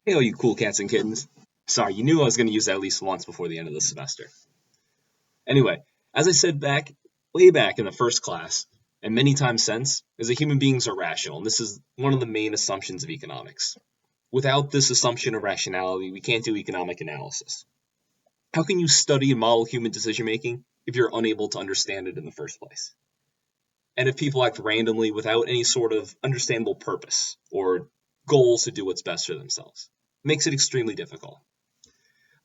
Hey, all you cool cats and kittens. Sorry, you knew I was going to use that at least once before the end of the semester. Anyway, as I said way back in the first class, and many times since, is that human beings are rational, and this is one of the main assumptions of economics. Without this assumption of rationality, we can't do economic analysis. How can you study and model human decision making if you're unable to understand it in the first place? And if people act randomly without any sort of understandable purpose or goals to do what's best for themselves, it makes it extremely difficult.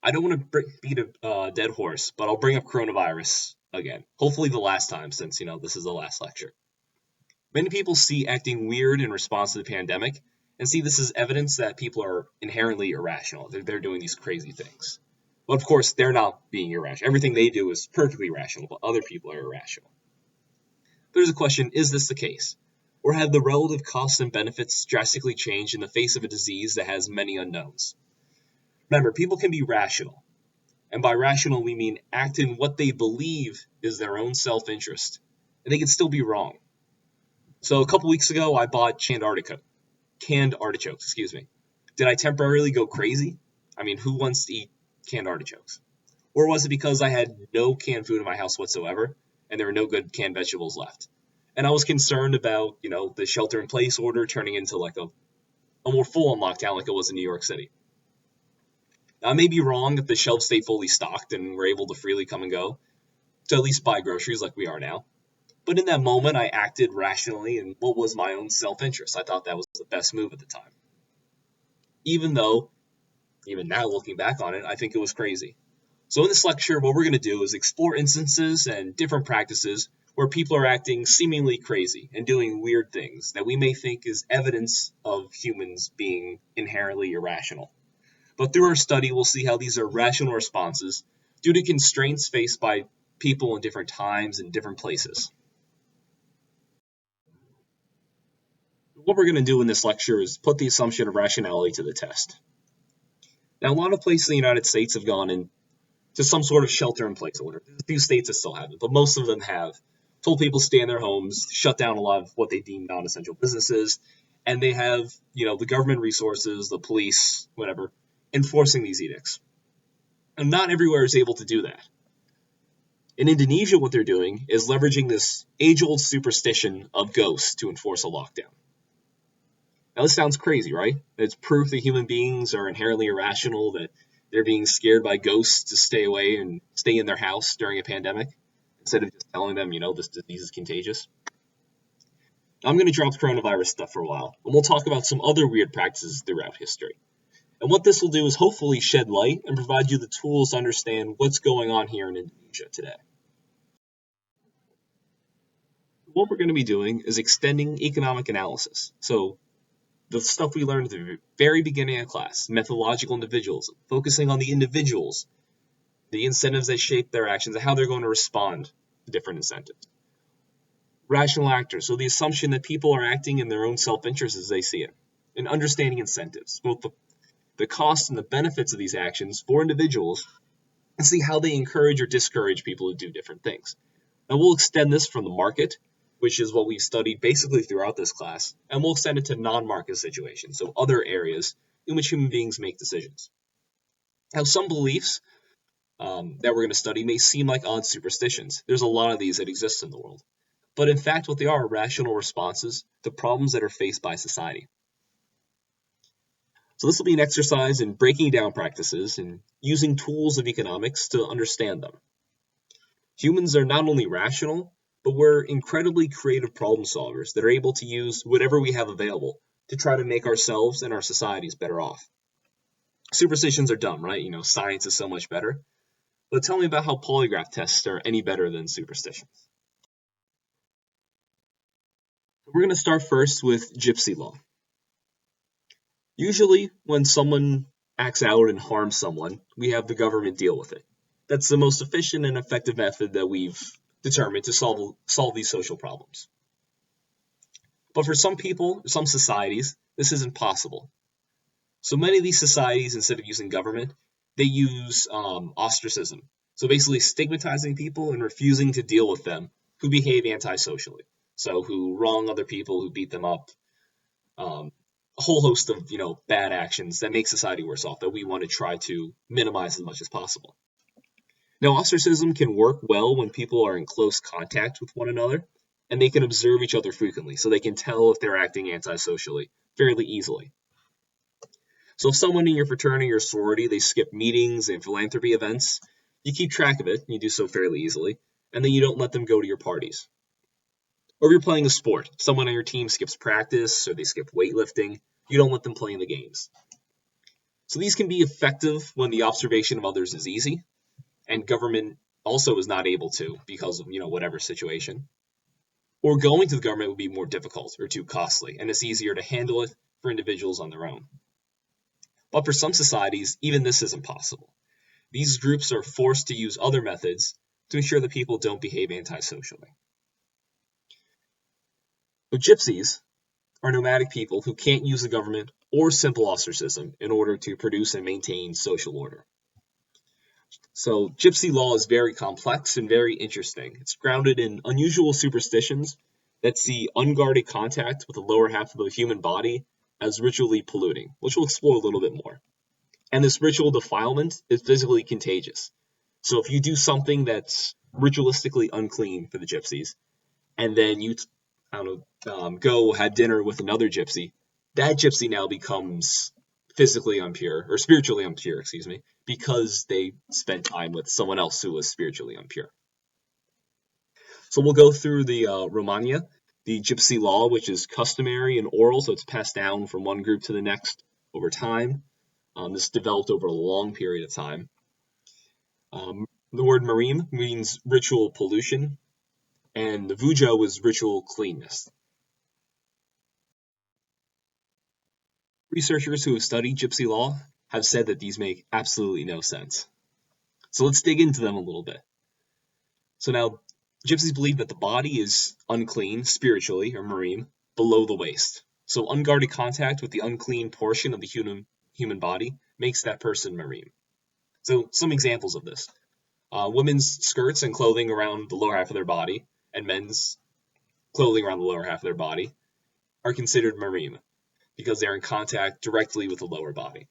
I don't want to beat a dead horse, but I'll bring up coronavirus again. Hopefully, the last time, since this is the last lecture. Many people see acting weird in response to the pandemic and see this as evidence that people are inherently irrational. They're doing these crazy things. But of course, they're not being irrational. Everything they do is perfectly rational, but other people are irrational. There's a question: is this the case? Or have the relative costs and benefits drastically changed in the face of a disease that has many unknowns? Remember, people can be rational. And by rational, we mean act in what they believe is their own self interest. And they can still be wrong. So a couple weeks ago, I bought canned artichokes, excuse me. Did I temporarily go crazy? I mean, who wants to eat canned artichokes? Or was it because I had no canned food in my house whatsoever, and there were no good canned vegetables left? And I was concerned about, the shelter in place order turning into like a more full on lockdown like it was in New York City. Now, I may be wrong if the shelves stay fully stocked and we're able to freely come and go, to at least buy groceries like we are now. But in that moment, I acted rationally in what was my own self-interest. I thought that was the best move at the time. Even though, even now looking back on it, I think it was crazy. So in this lecture, what we're going to do is explore instances and different practices where people are acting seemingly crazy and doing weird things that we may think is evidence of humans being inherently irrational. But through our study, we'll see how these are rational responses due to constraints faced by people in different times and different places. What we're going to do in this lecture is put the assumption of rationality to the test. Now, a lot of places in the United States have gone into some sort of shelter-in-place order. There's a few states that still haven't, but most of them have told people to stay in their homes, shut down a lot of what they deem non-essential businesses, and they have, the government resources, the police, whatever, enforcing these edicts. And not everywhere is able to do that. In Indonesia, what they're doing is leveraging this age-old superstition of ghosts to enforce a lockdown. Now, this sounds crazy, right? It's proof that human beings are inherently irrational, that they're being scared by ghosts to stay away and stay in their house during a pandemic, instead of just telling them, this disease is contagious. Now, I'm going to drop coronavirus stuff for a while, and we'll talk about some other weird practices throughout history. And what this will do is hopefully shed light and provide you the tools to understand what's going on here in Indonesia today. What we're going to be doing is extending economic analysis. So the stuff we learned at the very beginning of class, methodological individualism, focusing on the individuals, the incentives that shape their actions, and how they're going to respond to different incentives. Rational actors, so the assumption that people are acting in their own self-interest as they see it, and understanding incentives, both the costs and the benefits of these actions for individuals, and see how they encourage or discourage people to do different things. And we'll extend this from the market, which is what we've studied basically throughout this class, and we'll extend it to non-market situations, so other areas in which human beings make decisions. Now, some beliefs that we're going to study may seem like odd superstitions. There's a lot of these that exist in the world. But in fact, what they are rational responses to problems that are faced by society. So this will be an exercise in breaking down practices and using tools of economics to understand them. Humans are not only rational, but we're incredibly creative problem solvers that are able to use whatever we have available to try to make ourselves and our societies better off. Superstitions are dumb, right? Science is so much better. But tell me about how polygraph tests are any better than superstitions. We're going to start first with gypsy law. Usually, when someone acts out and harms someone, we have the government deal with it. That's the most efficient and effective method that we've determined to solve these social problems. But for some people, some societies, this isn't possible. So many of these societies, instead of using government, they use ostracism. So basically stigmatizing people and refusing to deal with them who behave antisocially. So who wrong other people, who beat them up, a whole host of, bad actions that make society worse off that we want to try to minimize as much as possible. Now, ostracism can work well when people are in close contact with one another and they can observe each other frequently, so they can tell if they're acting antisocially fairly easily. So if someone in your fraternity or sorority, they skip meetings and philanthropy events, you keep track of it, and you do so fairly easily, and then you don't let them go to your parties. Or if you're playing a sport, someone on your team skips practice or they skip weightlifting, you don't let them play in the games. So these can be effective when the observation of others is easy, and government also is not able to because of, whatever situation. Or going to the government would be more difficult or too costly, and it's easier to handle it for individuals on their own. But for some societies, even this isn't possible. These groups are forced to use other methods to ensure that people don't behave antisocially. So gypsies are nomadic people who can't use the government or simple ostracism in order to produce and maintain social order. So gypsy law is very complex and very interesting. It's grounded in unusual superstitions that see unguarded contact with the lower half of the human body as ritually polluting, which we'll explore a little bit more. And this ritual defilement is physically contagious. So if you do something that's ritualistically unclean for the gypsies, and then you, go have dinner with another gypsy, that gypsy now becomes physically impure, or spiritually impure, because they spent time with someone else who was spiritually impure. So we'll go through the Romania, the gypsy law, which is customary and oral, so it's passed down from one group to the next over time. This developed over a long period of time. The word marim means ritual pollution, and the vujo was ritual cleanness. Researchers who have studied gypsy law have said that these make absolutely no sense. So let's dig into them a little bit. So now, gypsies believe that the body is unclean spiritually, or marim, below the waist. So unguarded contact with the unclean portion of the human body makes that person marim. So some examples of this. Women's skirts and clothing around the lower half of their body, and men's clothing around the lower half of their body, are considered marim because they're in contact directly with the lower body.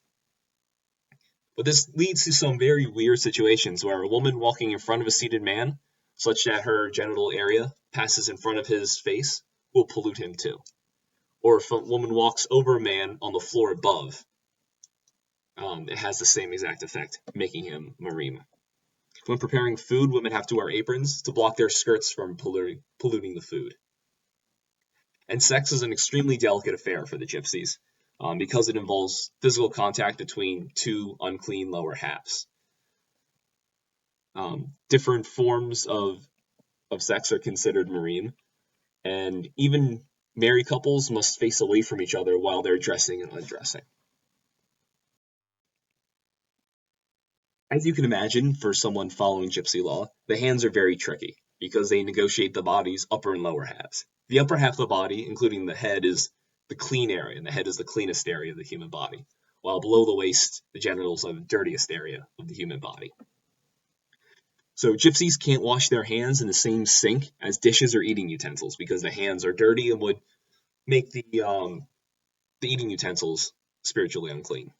But this leads to some very weird situations where a woman walking in front of a seated man, such that her genital area passes in front of his face, will pollute him too. Or if a woman walks over a man on the floor above, it has the same exact effect, making him marim. When preparing food, women have to wear aprons to block their skirts from polluting the food. And sex is an extremely delicate affair for the gypsies, because it involves physical contact between two unclean lower halves. Different forms of sex are considered marim, and even married couples must face away from each other while they're dressing and undressing. As you can imagine, for someone following gypsy law, the hands are very tricky because they negotiate the body's upper and lower halves. The upper half of the body, including the head, is the clean area, and the head is the cleanest area of the human body, while below the waist, the genitals are the dirtiest area of the human body. So gypsies can't wash their hands in the same sink as dishes or eating utensils because the hands are dirty and would make the eating utensils spiritually unclean.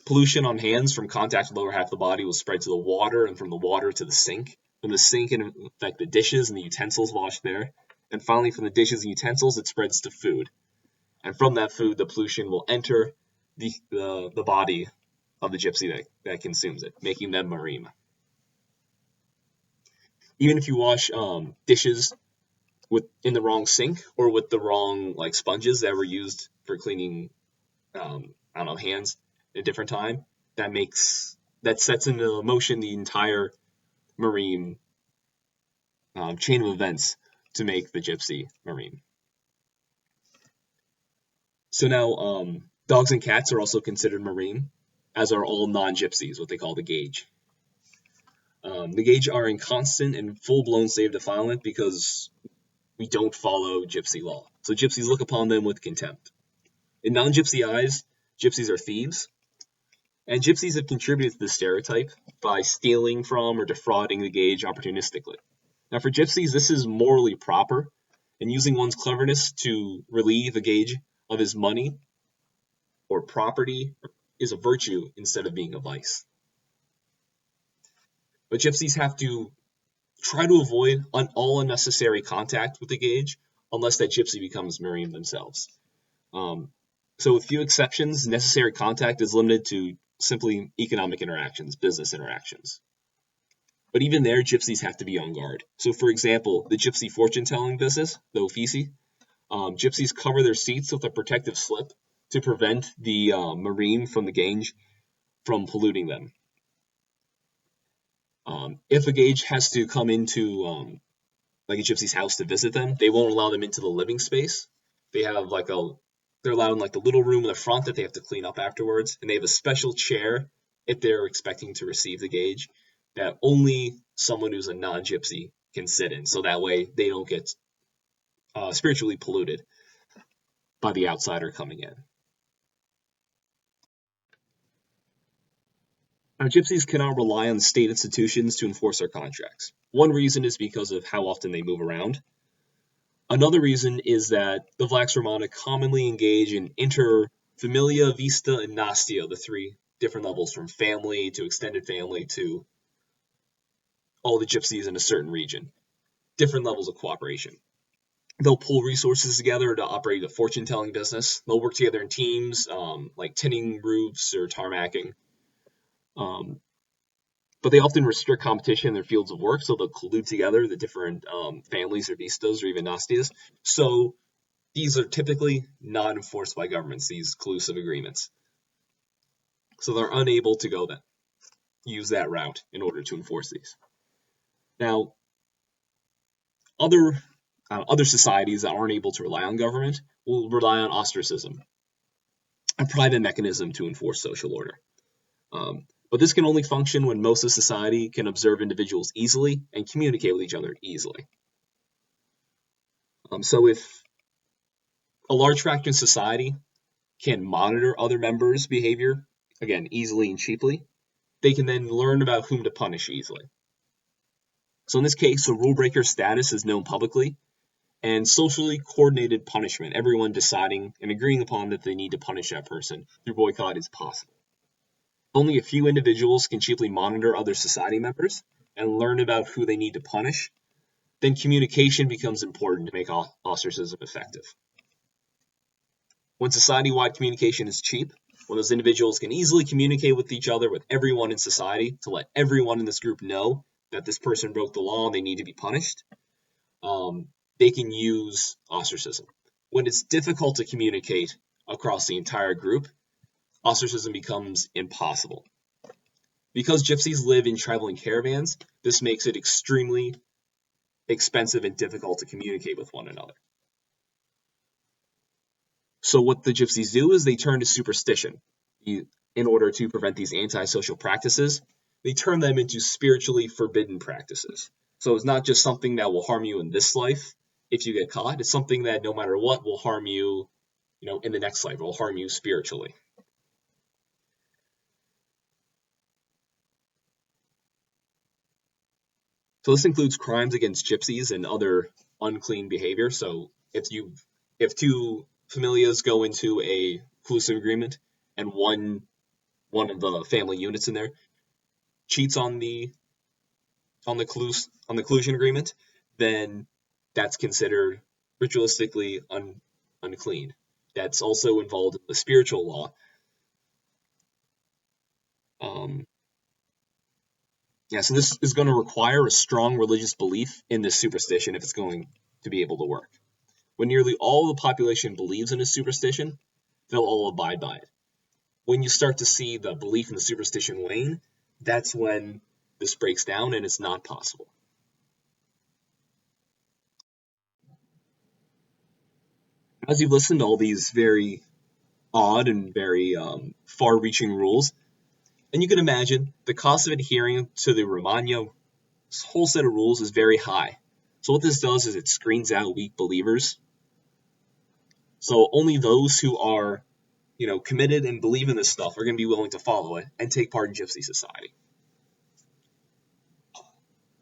Pollution on hands from contact with the lower half of the body will spread to the water, and from the water to the sink. From the sink, it can affect the dishes and the utensils washed there. And finally, from the dishes and utensils, it spreads to food. And from that food, the pollution will enter the body of the gypsy that consumes it, making them marim. Even if you wash dishes in the wrong sink or with the wrong sponges that were used for cleaning, hands at a different time, that sets into motion the entire marim chain of events to make the gypsy marim. So now, dogs and cats are also considered marim, as are all non-gypsies, what they call the gauge. The gauge are in constant and full-blown state of defilement because we don't follow gypsy law. So gypsies look upon them with contempt. In non-gypsy eyes, gypsies are thieves, and gypsies have contributed to this stereotype by stealing from or defrauding the gauge opportunistically. Now for gypsies, this is morally proper, and using one's cleverness to relieve a gauge of his money or property is a virtue instead of being a vice. But gypsies have to try to avoid all unnecessary contact with the gauge unless that gypsy becomes Miriam themselves. So with few exceptions, necessary contact is limited to simply economic interactions, business interactions. But even there, gypsies have to be on guard. So for example, the gypsy fortune-telling business, the offici, gypsies cover their seats with a protective slip to prevent the marine from the gauge from polluting them. If a gauge has to come into like a gypsy's house to visit them, they won't allow them into the living space. They have they're allowed in like the little room in the front that they have to clean up afterwards, and they have a special chair if they're expecting to receive the gauge that only someone who's a non-gypsy can sit in, so that way they don't get spiritually polluted by the outsider coming in. Now, gypsies cannot rely on state institutions to enforce their contracts. One reason is because of how often they move around. Another reason is that the Vlax Romana commonly engage in inter familia, vista, and nastia, the three different levels from family to extended family to all the gypsies in a certain region. Different levels of cooperation. They'll pull resources together to operate a fortune-telling business. They'll work together in teams, like tinning roofs or tarmacking. But they often restrict competition in their fields of work, so they'll collude together the different families or vistas or even nastias. So these are typically not enforced by governments, these collusive agreements. So they're unable to use that route in order to enforce these. Now, other societies that aren't able to rely on government will rely on ostracism, a private mechanism to enforce social order. But this can only function when most of society can observe individuals easily and communicate with each other easily. So if a large fraction of society can monitor other members' behavior, again, easily and cheaply, they can then learn about whom to punish easily. So in this case, the rule breaker status is known publicly, and socially coordinated punishment, everyone deciding and agreeing upon that they need to punish that person through boycott, is possible. Only a few individuals can cheaply monitor other society members and learn about who they need to punish. Then communication becomes important to make ostracism effective. When society-wide communication is cheap, when those individuals can easily communicate with each other, with everyone in society, to let everyone in this group know that this person broke the law and they need to be punished, they can use ostracism. When it's difficult to communicate across the entire group, ostracism becomes impossible. Because gypsies live in traveling caravans, this makes it extremely expensive and difficult to communicate with one another. So what the gypsies do is they turn to superstition. In order to prevent these antisocial practices, they turn them into spiritually forbidden practices. So it's not just something that will harm you in this life if you get caught. It's something that no matter what will harm you, in the next life. It will harm you spiritually. So this includes crimes against gypsies and other unclean behavior. So if two familias go into a collusive agreement and one of the family units in there cheats on the collusion agreement, then that's considered ritualistically unclean. That's also involved in the spiritual law. So this is going to require a strong religious belief in this superstition if it's going to be able to work. When nearly all the population believes in a superstition, they'll all abide by it. When you start to see the belief in the superstition wane, that's when this breaks down and it's not possible. As you listen to all these very odd and very far-reaching rules, and you can imagine the cost of adhering to the Romagna whole set of rules is very high. So what this does is it screens out weak believers. So only those who are, committed and believe in this stuff are going to be willing to follow it and take part in gypsy society.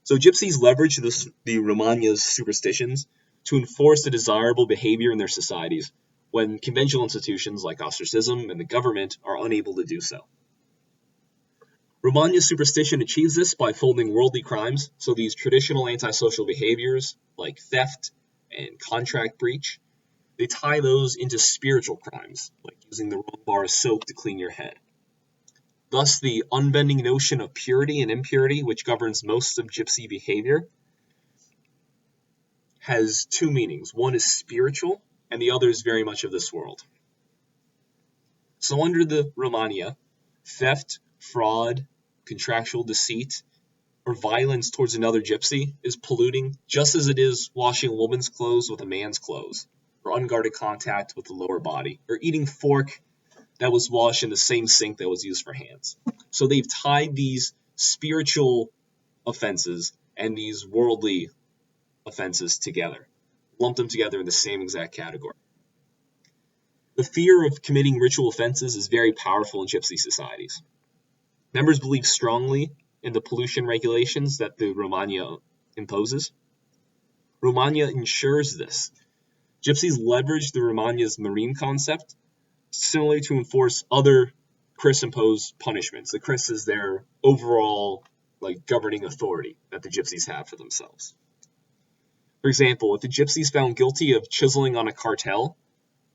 So gypsies leverage the Romagna's superstitions to enforce the desirable behavior in their societies when conventional institutions like ostracism and the government are unable to do so. Romagna's superstition achieves this by folding worldly crimes, so these traditional antisocial behaviors like theft and contract breach, they tie those into spiritual crimes, like using the wrong bar of soap to clean your head. Thus, the unbending notion of purity and impurity, which governs most of gypsy behavior, has two meanings. One is spiritual, and the other is very much of this world. So under the Romagna, theft, fraud, contractual deceit, or violence towards another gypsy is polluting, just as it is washing a woman's clothes with a man's clothes, or unguarded contact with the lower body, or eating fork that was washed in the same sink that was used for hands. So they've tied these spiritual offenses and these worldly offenses together, lumped them together in the same exact category. The fear of committing ritual offenses is very powerful in gypsy societies. Members believe strongly in the pollution regulations that the Romagna imposes. Romagna ensures this. Gypsies leverage the Romagna's marine concept similarly to enforce other Chris-imposed punishments. The Chris is their overall governing authority that the gypsies have for themselves. For example, if the gypsy is found guilty of chiseling on a cartel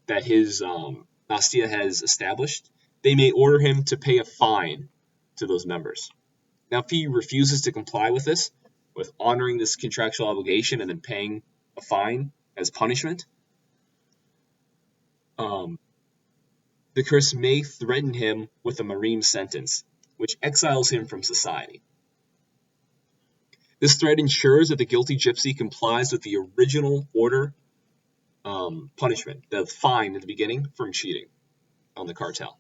that his Bastia has established, they may order him to pay a fine to those members. Now, if he refuses to comply with this, with honoring this contractual obligation and then paying a fine as punishment, the Chris may threaten him with a marine sentence, which exiles him from society. This threat ensures that the guilty gypsy complies with the original order punishment, the fine at the beginning, from cheating on the cartel.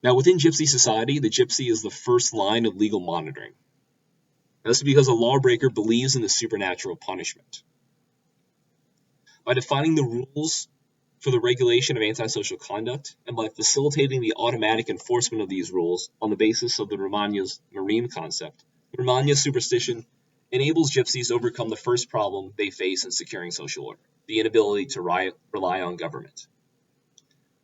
Now, within gypsy society, the gypsy is the first line of legal monitoring. Now, this is because a lawbreaker believes in the supernatural punishment. By defining the rules for the regulation of antisocial conduct, and by facilitating the automatic enforcement of these rules on the basis of the Romagna's marine concept, Romagna's superstition enables gypsies to overcome the first problem they face in securing social order, the inability to rely on government.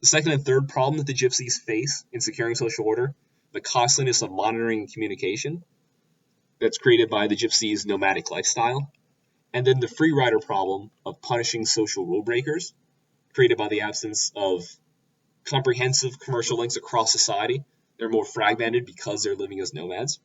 The second and third problem that the gypsies face in securing social order, the costliness of monitoring and communication that's created by the gypsies' nomadic lifestyle, and then the free rider problem of punishing social rule breakers, created by the absence of comprehensive commercial links across society. They're more fragmented because they're living as nomads.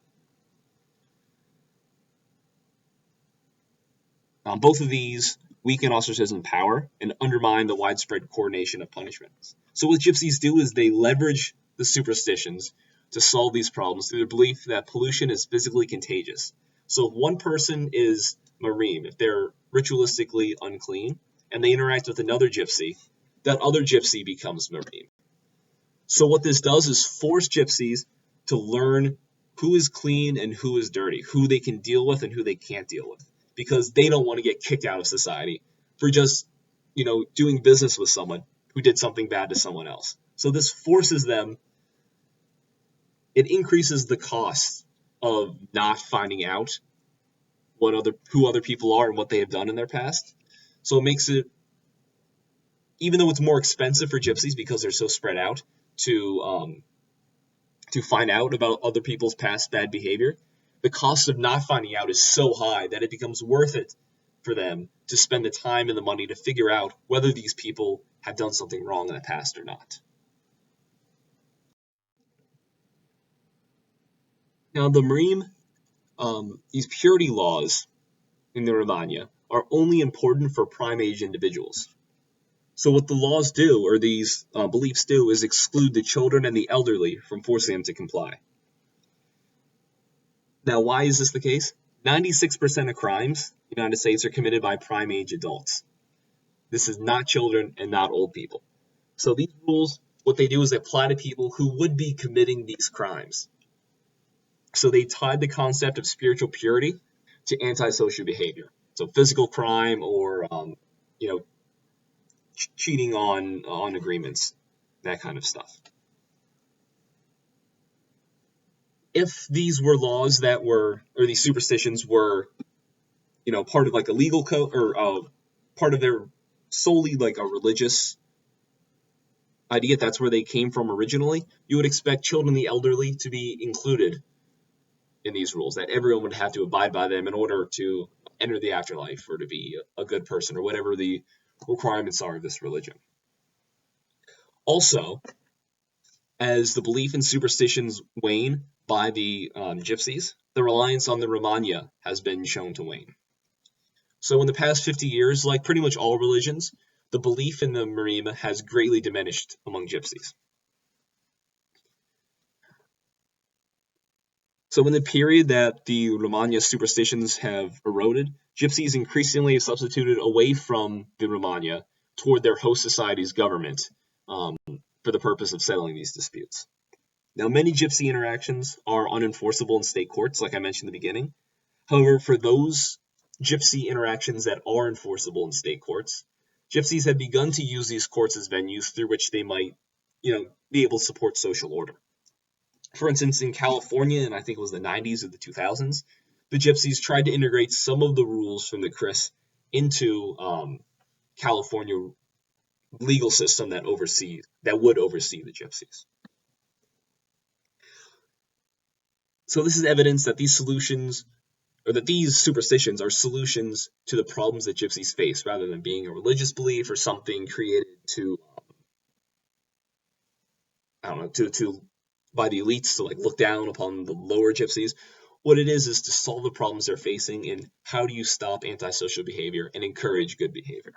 Both of these weaken ostracism power and undermine the widespread coordination of punishments. So what gypsies do is they leverage the superstitions to solve these problems through the belief that pollution is physically contagious. So if one person is marine, if they're ritualistically unclean, and they interact with another gypsy, that other gypsy becomes marine. So what this does is force gypsies to learn who is clean and who is dirty, who they can deal with and who they can't deal with, because they don't want to get kicked out of society for just, doing business with someone who did something bad to someone else. So this forces them, it increases the cost of not finding out who other people are and what they have done in their past. So it makes it, even though it's more expensive for gypsies because they're so spread out to find out about other people's past bad behavior, the cost of not finding out is so high that it becomes worth it for them to spend the time and the money to figure out whether these people have done something wrong in the past or not. Now, the marine, these purity laws in the Romagna are only important for prime age individuals. So what the laws do, or these beliefs do, is exclude the children and the elderly from forcing them to comply. Now, why is this the case? 96% of crimes in the United States are committed by prime age adults. This is not children and not old people. So these rules, what they do is they apply to people who would be committing these crimes. So they tied the concept of spiritual purity to antisocial behavior. So physical crime or, cheating on agreements, that kind of stuff. If these were laws or these superstitions were, part of like a legal code or part of their solely like a religious idea, that's where they came from originally, you would expect children and the elderly to be included in these rules, that everyone would have to abide by them in order to enter the afterlife or to be a good person or whatever the requirements are of this religion. Also, as the belief in superstitions wane by the gypsies, the reliance on the Romagna has been shown to wane. So in the past 50 years, like pretty much all religions, the belief in the Marima has greatly diminished among gypsies. So in the period that the Romagna superstitions have eroded, gypsies increasingly have substituted away from the Romagna toward their host society's government for the purpose of settling these disputes. Now, many gypsy interactions are unenforceable in state courts, like I mentioned in the beginning. However, for those gypsy interactions that are enforceable in state courts, gypsies have begun to use these courts as venues through which they might, be able to support social order. For instance, in California, and I think it was the 90s or the 2000s, the gypsies tried to integrate some of the rules from the CRIS into California legal system that would oversee the gypsies. So this is evidence that these superstitions are solutions to the problems that gypsies face, rather than being a religious belief or something created to by the elites to look down upon the lower gypsies. What it is to solve the problems they're facing, and how do you stop antisocial behavior and encourage good behavior.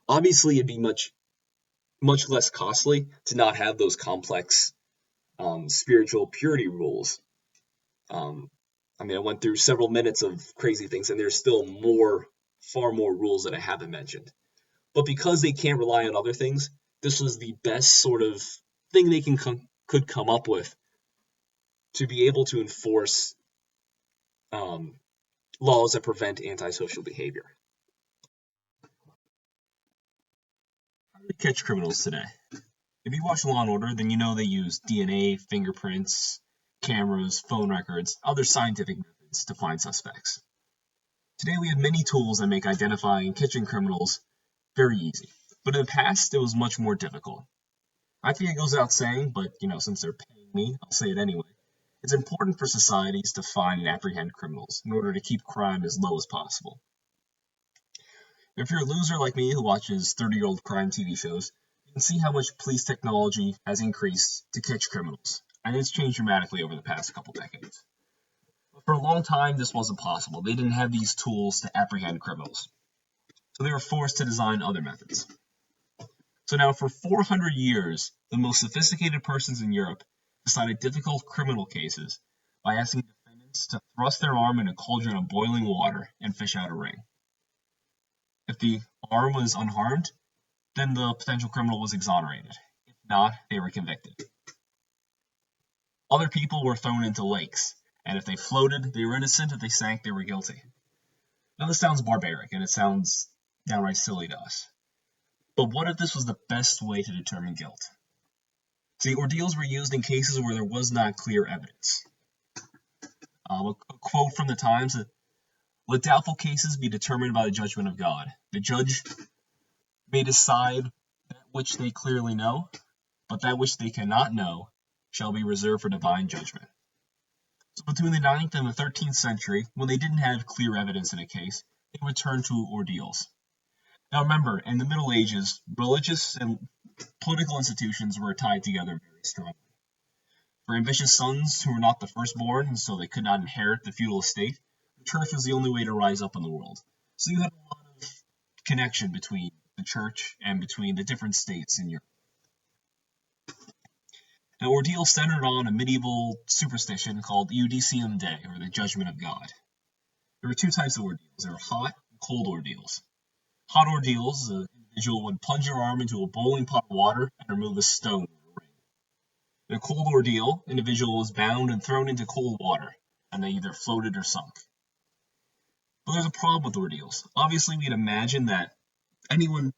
Obviously, it'd be much less costly to not have those complex spiritual purity rules. I went through several minutes of crazy things, and there's still far more rules that I haven't mentioned. But because they can't rely on other things, this was the best sort of thing they could come up with to be able to enforce laws that prevent antisocial behavior. How do we catch criminals today? If you watch Law & Order, then you know they use DNA, fingerprints, cameras, phone records, other scientific methods to find suspects. Today we have many tools that make identifying and catching criminals very easy, but in the past it was much more difficult. I think it goes without saying, but since they're paying me, I'll say it anyway. It's important for societies to find and apprehend criminals in order to keep crime as low as possible. If you're a loser like me who watches 30-year-old crime TV shows, you can see how much police technology has increased to catch criminals, and it's changed dramatically over the past couple decades. But for a long time, this wasn't possible. They didn't have these tools to apprehend criminals, so they were forced to design other methods. So now, for 400 years, the most sophisticated persons in Europe decided difficult criminal cases by asking defendants to thrust their arm in a cauldron of boiling water and fish out a ring. If the arm was unharmed, then the potential criminal was exonerated. If not, they were convicted. Other people were thrown into lakes, and if they floated, they were innocent. If they sank, they were guilty. Now, this sounds barbaric, and it sounds downright silly to us. But what if this was the best way to determine guilt? See, ordeals were used in cases where there was not clear evidence. A quote from the Times: "Let doubtful cases be determined by the judgment of God. The judge may decide that which they clearly know, but that which they cannot know shall be reserved for divine judgment." So between the 9th and the 13th century, when they didn't have clear evidence in a case, they would turn to ordeals. Now remember, in the Middle Ages, religious and political institutions were tied together very strongly. For ambitious sons who were not the firstborn, and so they could not inherit the feudal estate, the church was the only way to rise up in the world. So you had a lot of connection between the church and between the different states in Europe. Now, ordeals centered on a medieval superstition called Iudicium Dei, or the Judgment of God. There were two types of ordeals. There were hot and cold ordeals. Hot ordeals, an individual would plunge their arm into a boiling pot of water and remove a stone or a ring. In a cold ordeal, an individual was bound and thrown into cold water, and they either floated or sunk. But there's a problem with ordeals. Obviously, we'd imagine that anyone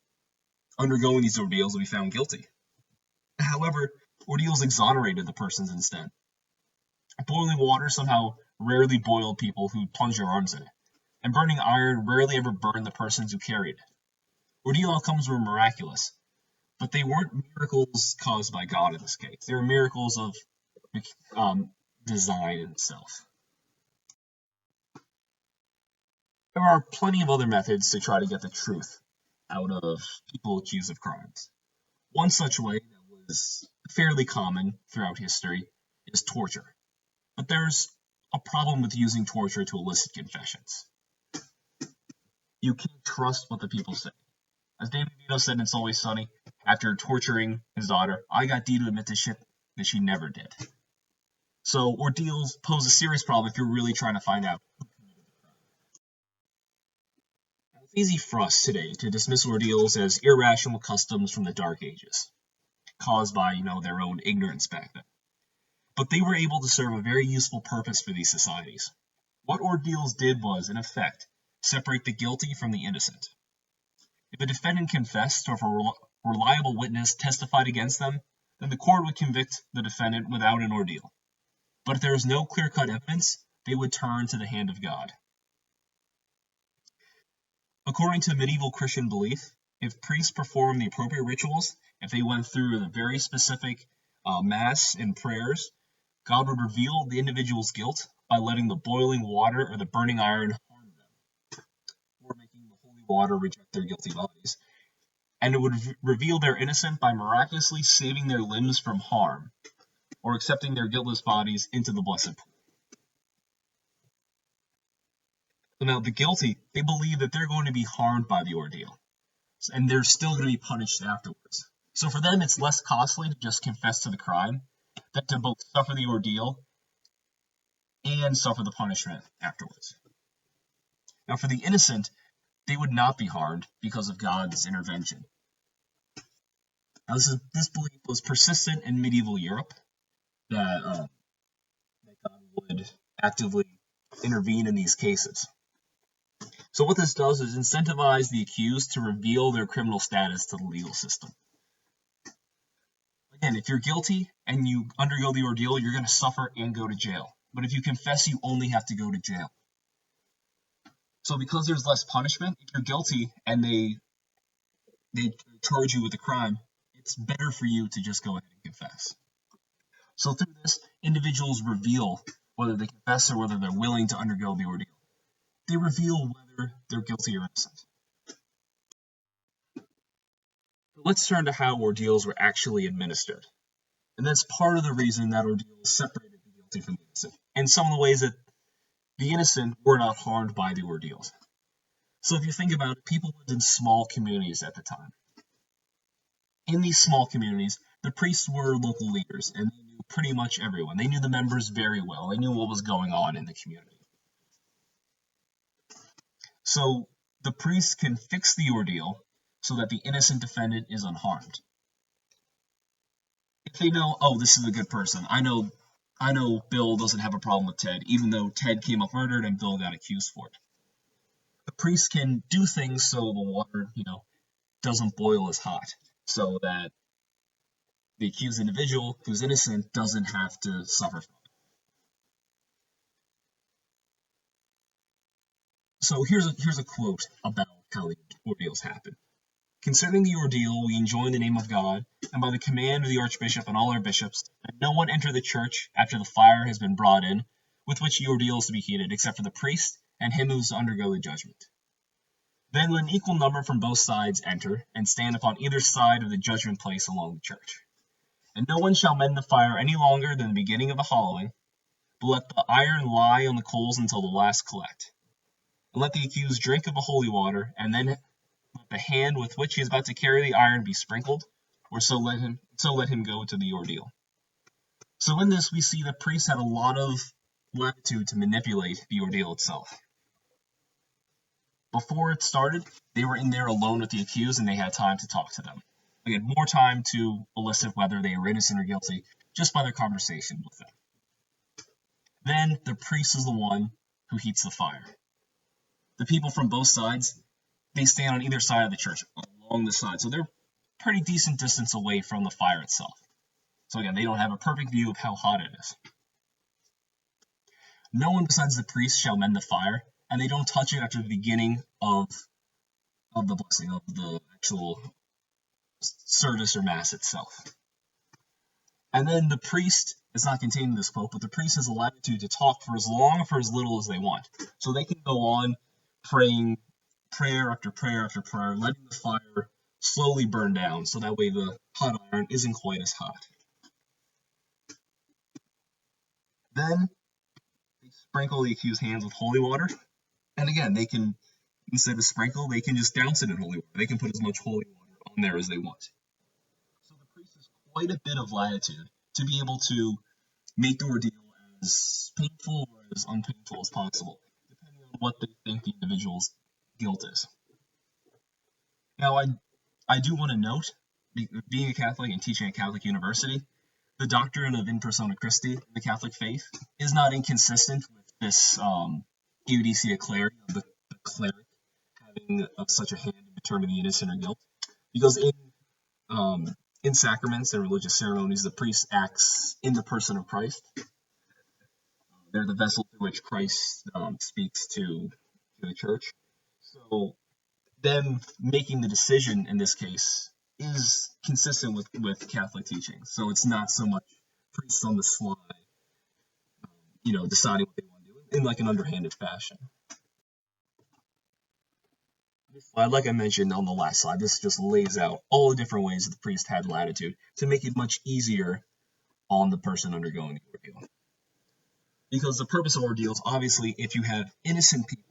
undergoing these ordeals would be found guilty. However, ordeals exonerated the persons instead. Boiling water somehow rarely boiled people who plunged their arms in it, and burning iron rarely ever burned the persons who carried it. ordeal outcomes were miraculous, but they weren't miracles caused by God in this case. They were miracles of design itself. There are plenty of other methods to try to get the truth out of people accused of crimes. One such way that was fairly common throughout history is torture. But there's a problem with using torture to elicit confessions. You can't trust what the people say. As David Vito said in It's Always Sunny, after torturing his daughter, I got Dee to admit to shit that she never did. So ordeals pose a serious problem if you're really trying to find out who committed the crime. Now, it's easy for us today to dismiss ordeals as irrational customs from the Dark Ages, caused by, their own ignorance back then. But they were able to serve a very useful purpose for these societies. What ordeals did was, in effect, separate the guilty from the innocent. If a defendant confessed or if a reliable witness testified against them, then the court would convict the defendant without an ordeal. But if there was no clear-cut evidence, they would turn to the hand of God. According to medieval Christian belief, if priests performed the appropriate rituals, if they went through a very specific mass and prayers, God would reveal the individual's guilt by letting the boiling water or the burning iron harm them, or making the holy water reject their guilty bodies. And it would reveal their innocence by miraculously saving their limbs from harm, or accepting their guiltless bodies into the blessed pool. So now the guilty, they believe that they're going to be harmed by the ordeal, and they're still going to be punished afterwards. So for them, it's less costly to just confess to the crime than to both suffer the ordeal and suffer the punishment afterwards. Now for the innocent, they would not be harmed because of God's intervention. Now this belief was persistent in medieval Europe, that God would actively intervene in these cases. So what this does is incentivize the accused to reveal their criminal status to the legal system. Again, if you're guilty and you undergo the ordeal, you're going to suffer and go to jail. But if you confess, you only have to go to jail. So because there's less punishment, if you're guilty and they charge you with a crime, it's better for you to just go ahead and confess. So through this, individuals reveal whether they confess or whether they're willing to undergo the ordeal. They reveal whether they're guilty or innocent. But let's turn to how ordeals were actually administered. And that's part of the reason that ordeals separated the guilty from the innocent, and some of the ways that the innocent were not harmed by the ordeals. So if you think about it, people lived in small communities at the time. In these small communities, the priests were local leaders, and they knew pretty much everyone. They knew the members very well. They knew what was going on in the community. So the priest can fix the ordeal so that the innocent defendant is unharmed. If they know, oh, this is a good person. I know Bill doesn't have a problem with Ted, even though Ted came up murdered and Bill got accused for it. The priest can do things so the water, doesn't boil as hot, so that the accused individual who's innocent doesn't have to suffer from it. So here's a quote about how the ordeals happen. Concerning the ordeal, we enjoin the name of God, and by the command of the Archbishop and all our bishops, that no one enter the church after the fire has been brought in, with which the ordeal is to be heated, except for the priest and him who is to undergo the judgment. Then let an equal number from both sides enter, and stand upon either side of the judgment place along the church. And no one shall mend the fire any longer than the beginning of the hollowing, but let the iron lie on the coals until the last collect. And let the accused drink of the holy water, and then let the hand with which he is about to carry the iron be sprinkled, or so let him go to the ordeal. So in this, we see the priests had a lot of latitude to manipulate the ordeal itself. Before it started, they were in there alone with the accused, and they had time to talk to them. Again, more time to elicit whether they were innocent or guilty, just by their conversation with them. Then the priest is the one who heats the fire. The people from both sides, they stand on either side of the church, along the side, so they're pretty decent distance away from the fire itself. So again, they don't have a perfect view of how hot it is. No one besides the priest shall mend the fire, and they don't touch it after the beginning of of the blessing of the actual service or mass itself. And then the priest is not contained in this quote, but the priest has the latitude to talk for as long or for as little as they want. So they can go on praying prayer after prayer after prayer, letting the fire slowly burn down, so that way the hot iron isn't quite as hot. Then they sprinkle the accused's hands with holy water, and again, they can, instead of sprinkle, they can just douse it in holy water. They can put as much holy water on there as they want. So the priest has quite a bit of latitude to be able to make the ordeal as painful or as unpainful as possible, depending on what they think the individual's guilt is. Now, I do want to note, being a Catholic and teaching at Catholic University, the doctrine of in persona Christi in the Catholic faith is not inconsistent with this Iudicia cleric, the cleric having such a hand in determining innocent or guilt. Because in sacraments and religious ceremonies, the priest acts in the person of Christ. They're the vessel through which Christ speaks to the church. So them making the decision in this case is consistent with Catholic teaching. So it's not so much priests on the sly, deciding what they want to do in like an underhanded fashion. This slide, like I mentioned on the last slide, this just lays out all the different ways that the priest had latitude to make it much easier on the person undergoing the ordeal. Because the purpose of ordeals, obviously, if you have innocent people,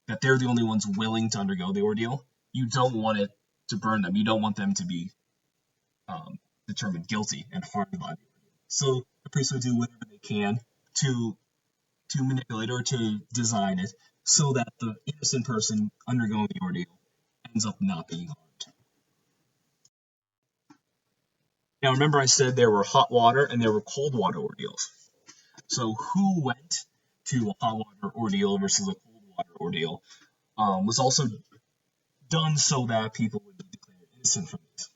that they're the only ones willing to undergo the ordeal, you don't want it to burn them. You don't want them to be determined guilty and harmed by the ordeal. So the priest would do whatever they can to manipulate or to design it so that the innocent person undergoing the ordeal ends up not being harmed. Now remember I said there were hot water and there were cold water ordeals. So who went to a hot water ordeal versus a cold water ordeal was also done so that people would be declared innocent from these.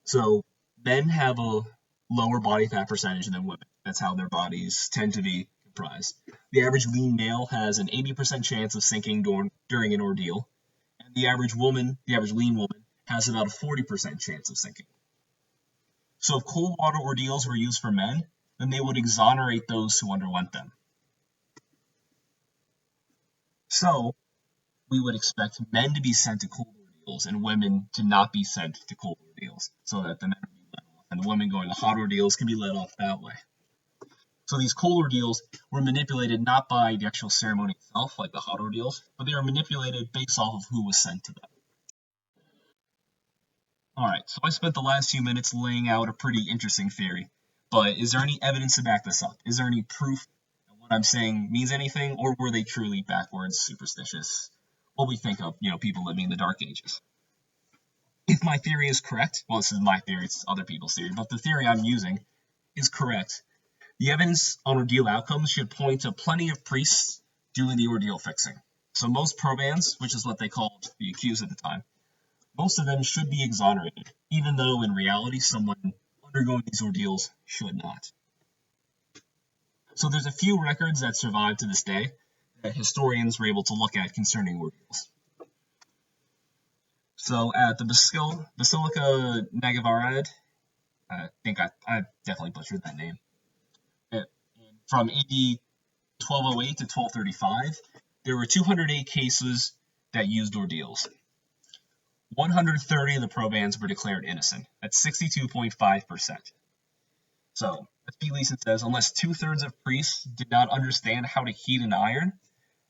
So men have a lower body fat percentage than women. That's how their bodies tend to be comprised. The average lean male has an 80% chance of sinking during an ordeal, and the average lean woman, has about a 40% chance of sinking. So if cold water ordeals were used for men, then they would exonerate those who underwent them. So we would expect men to be sent to cold ordeals and women to not be sent to cold ordeals, so that the men would be let off, and the women going to hot ordeals can be let off that way. So these cold ordeals were manipulated not by the actual ceremony itself, like the hot ordeals, but they were manipulated based off of who was sent to them. Alright, so I spent the last few minutes laying out a pretty interesting theory, but is there any evidence to back this up? Is there any proof that what I'm saying means anything, or were they truly backwards, superstitious, what we think of, people living in the Dark Ages? If my theory is correct, well, this is my theory, it's other people's theory, but the theory I'm using is correct, the evidence on ordeal outcomes should point to plenty of priests doing the ordeal fixing. So most probans, which is what they called the accused at the time, most of them should be exonerated, even though in reality someone undergoing these ordeals should not. So there's a few records that survive to this day that historians were able to look at concerning ordeals. So at the Basilica Nagavarad, I think I definitely butchered that name, from AD 1208 to 1235, there were 208 cases that used ordeals. 130 of the probans were declared innocent. That's 62.5%. So, as P. Leeson says, unless 2/3 of priests did not understand how to heat an iron,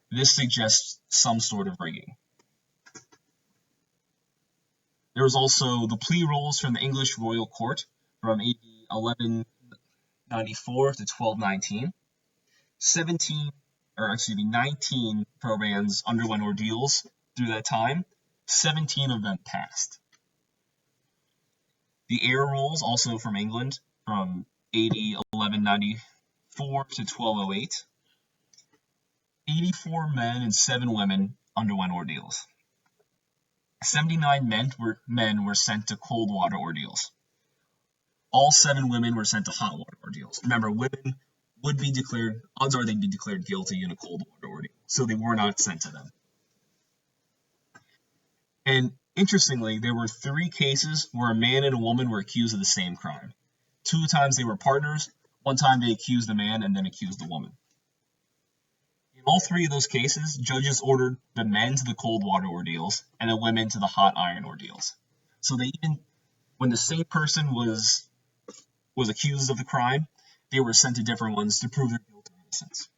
this suggests some sort of rigging. There was also the plea rolls from the English royal court from AD 1194 to 1219. 19 probans underwent ordeals through that time. 17 of them passed. The air rolls, also from England, from AD 1194 to 1208. 84 men and 7 women underwent ordeals. 79 men were sent to cold water ordeals. All 7 women were sent to hot water ordeals. Remember, women would be declared, odds are they'd be declared guilty in a cold water ordeal, so they were not sent to them. And interestingly, there were 3 cases where a man and a woman were accused of the same crime. 2 times they were partners, 1 time they accused the man and then accused the woman. In all 3 of those cases, judges ordered the men to the cold water ordeals and the women to the hot iron ordeals. So they even, when the same person was accused of the crime, they were sent to different ones to prove their guilt or innocence.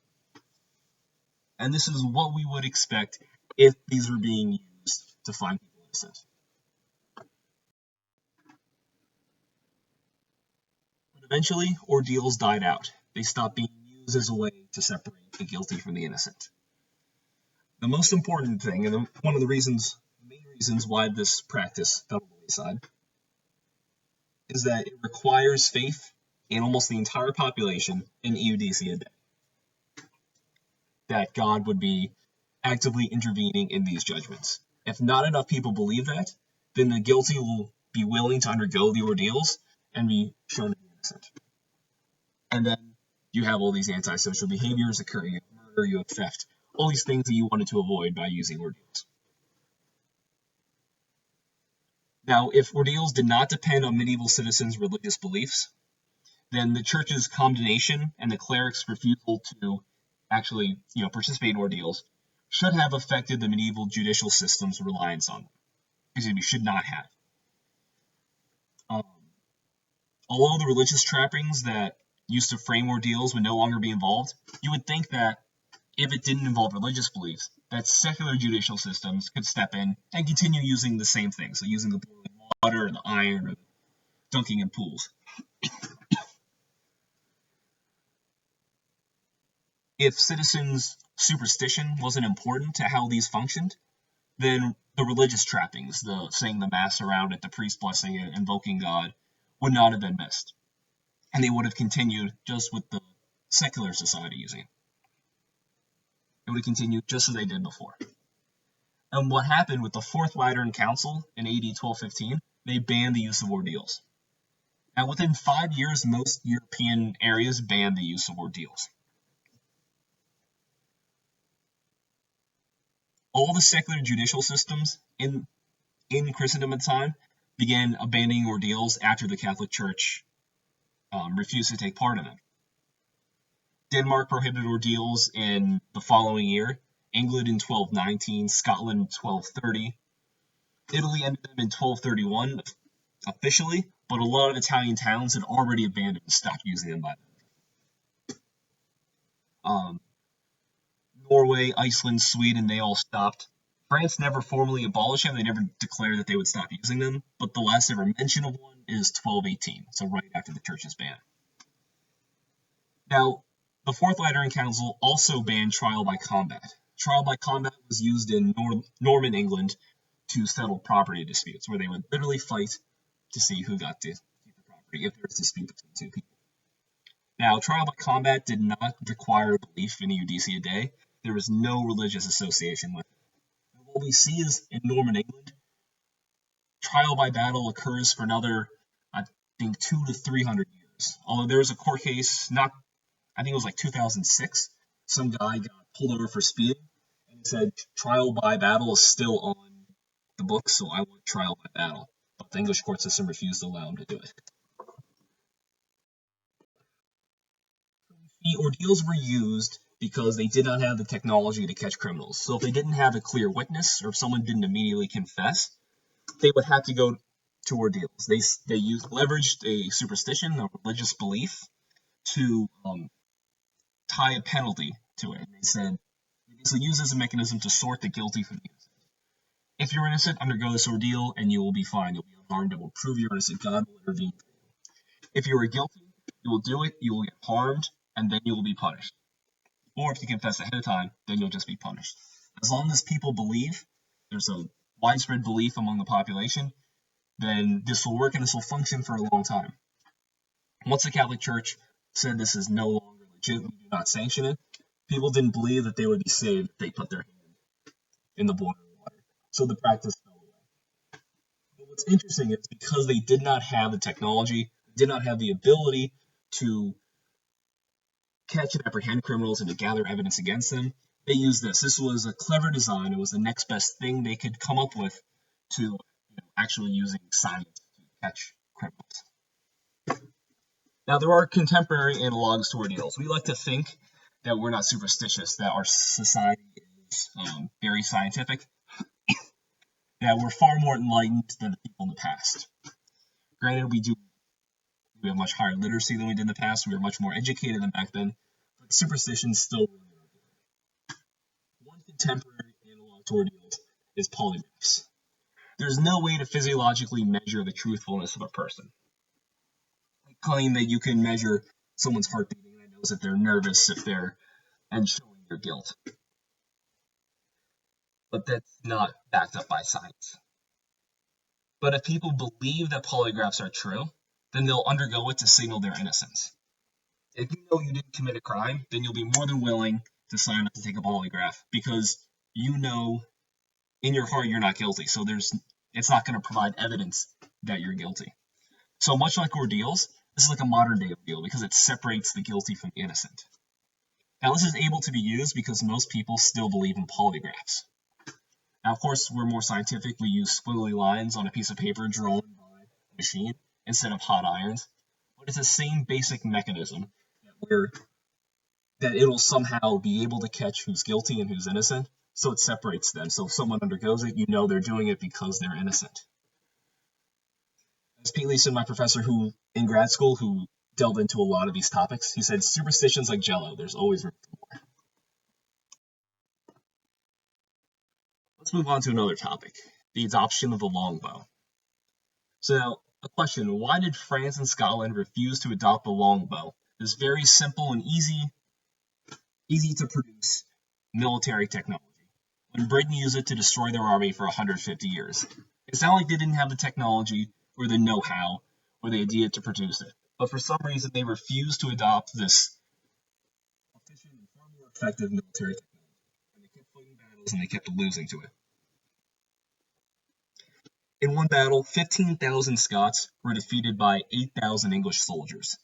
And this is what we would expect if these were being used to find people innocent. But eventually, ordeals died out. They stopped being used as a way to separate the guilty from the innocent. The most important thing, and one of the main reasons why this practice fell by the wayside, is that it requires faith in almost the entire population in EUDC a day. That God would be actively intervening in these judgments. If not enough people believe that, then the guilty will be willing to undergo the ordeals and be shown to be innocent. And then you have all these antisocial behaviors occurring. You have murder, you have theft, all these things that you wanted to avoid by using ordeals. Now, if ordeals did not depend on medieval citizens' religious beliefs, then the church's condemnation and the cleric's refusal to actually, participate in ordeals should have affected the medieval judicial system's reliance on them. Because we should not have. Although the religious trappings that used to frame ordeals would no longer be involved, you would think that if it didn't involve religious beliefs, that secular judicial systems could step in and continue using the same things, so using the boiling water, the iron, or the dunking in pools. If citizens' superstition wasn't important to how these functioned, then the religious trappings, the saying the mass around it, the priest blessing it, invoking God, would not have been missed. And they would have continued just with the secular society using it. It would have continued just as they did before. And what happened with the Fourth Lateran Council in AD 1215, they banned the use of ordeals. Now, within 5 years, most European areas banned the use of ordeals. All the secular judicial systems in Christendom at the time began abandoning ordeals after the Catholic Church refused to take part in them. Denmark prohibited ordeals in the following year, England in 1219, Scotland in 1230. Italy ended them in 1231 officially, but a lot of Italian towns had already abandoned and stopped using them by then. Norway, Iceland, Sweden, they all stopped. France never formally abolished them. They never declared that they would stop using them, but the last ever mention of one is 1218, so right after the church's ban. Now, the Fourth Lateran Council also banned trial by combat. Trial by combat was used in Norman England to settle property disputes, where they would literally fight to see who got to keep the property if there was a dispute between 2 people. Now, trial by combat did not require belief in EUDC a day. There was no religious association with it. And what we see is in Norman England, trial by battle occurs for another, I think, 200 to 300 years. Although there was a court case, I think it was like 2006, some guy got pulled over for speeding, and he said trial by battle is still on the books, so I want trial by battle. But the English court system refused to allow him to do it. The ordeals were used because they did not have the technology to catch criminals. So if they didn't have a clear witness, or if someone didn't immediately confess, they would have to go to ordeals. They leveraged a superstition, a religious belief, to tie a penalty to it. They said they basically use as a mechanism to sort the guilty from the innocent. If you're innocent, undergo this ordeal and you will be fine. You'll be unharmed. It will prove you're innocent. God will intervene. If you are guilty, you will do it. You will get harmed, and then you will be punished. Or if you confess ahead of time, then you'll just be punished. As long as people believe, there's a widespread belief among the population, then this will work and this will function for a long time. Once the Catholic Church said this is no longer legit, we do not sanction it, people didn't believe that they would be saved if they put their hand in the boiling water. So the practice fell away. But what's interesting is because they did not have the technology, did not have the ability to catch and apprehend criminals and to gather evidence against them, they used this. This was a clever design. It was the next best thing they could come up with to actually using science to catch criminals. Now, there are contemporary analogs to ordeals. We like to think that we're not superstitious, that our society is very scientific, that we're far more enlightened than the people in the past. Granted, we have much higher literacy than we did in the past. We were much more educated than back then, but superstitions still rule. One contemporary analog to ordeals is polygraphs. There's no way to physiologically measure the truthfulness of a person. I claim that you can measure someone's heart beating and it knows if they're nervous, and showing their guilt. But that's not backed up by science. But if people believe that polygraphs are true, then they'll undergo it to signal their innocence. If you know you didn't commit a crime, then you'll be more than willing to sign up to take a polygraph because you know in your heart you're not guilty. So it's not going to provide evidence that you're guilty. So much like ordeals, this is like a modern day ordeal because it separates the guilty from the innocent. Now, this is able to be used because most people still believe in polygraphs. Now, of course, we're more scientific. We use squiggly lines on a piece of paper drawn by a machine instead of hot irons. But it's the same basic mechanism that it'll somehow be able to catch who's guilty and who's innocent. So it separates them. So if someone undergoes it, you know they're doing it because they're innocent. As Pete Leeson, my professor in grad school, who delved into a lot of these topics, he said, superstition's like Jell-O. There's always room for more. Let's move on to another topic, the adoption of the longbow. So now, a question, why did France and Scotland refuse to adopt the longbow? This very simple and easy to produce military technology, when Britain used it to destroy their army for 150 years. It's not like they didn't have the technology or the know-how or the idea to produce it, but for some reason they refused to adopt this efficient and far more effective military technology, and they kept fighting battles and they kept losing to it. In one battle, 15,000 Scots were defeated by 8,000 English soldiers,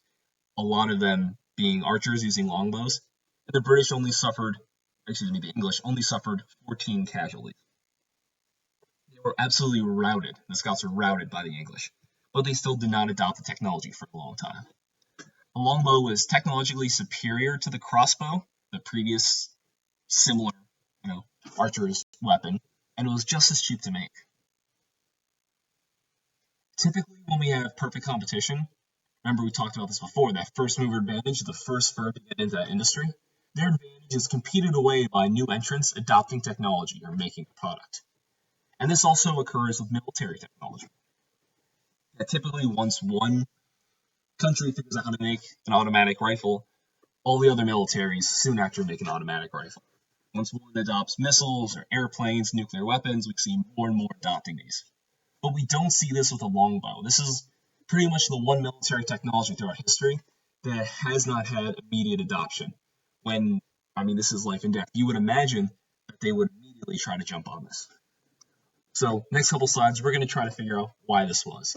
a lot of them being archers using longbows, and the English only suffered 14 casualties. They were absolutely routed. The Scots were routed by the English, but they still did not adopt the technology for a long time. The longbow was technologically superior to the crossbow, the previous similar, archer's weapon, and it was just as cheap to make. Typically, when we have perfect competition, remember we talked about this before, that first mover advantage, the first firm to get into that industry, their advantage is competed away by new entrants adopting technology or making a product. And this also occurs with military technology. That typically, once one country figures out how to make an automatic rifle, all the other militaries soon after make an automatic rifle. Once one adopts missiles or airplanes, nuclear weapons, we see more and more adopting these. But we don't see this with a longbow. This is pretty much the one military technology throughout history that has not had immediate adoption. This is life and death. You would imagine that they would immediately try to jump on this. So, next couple slides, we're going to try to figure out why this was.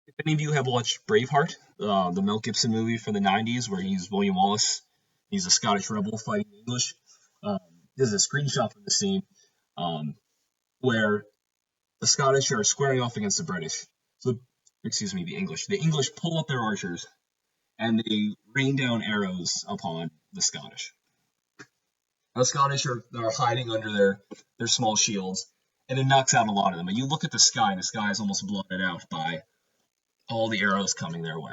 If any of you have watched Braveheart, the Mel Gibson movie from the 90s, where he's William Wallace, he's a Scottish rebel fighting the English. This is a screenshot from the scene where the Scottish are squaring off against the British. The English. The English pull up their archers and they rain down arrows upon the Scottish. The Scottish are hiding under their small shields, and it knocks out a lot of them. And you look at the sky, and the sky is almost blotted out by all the arrows coming their way.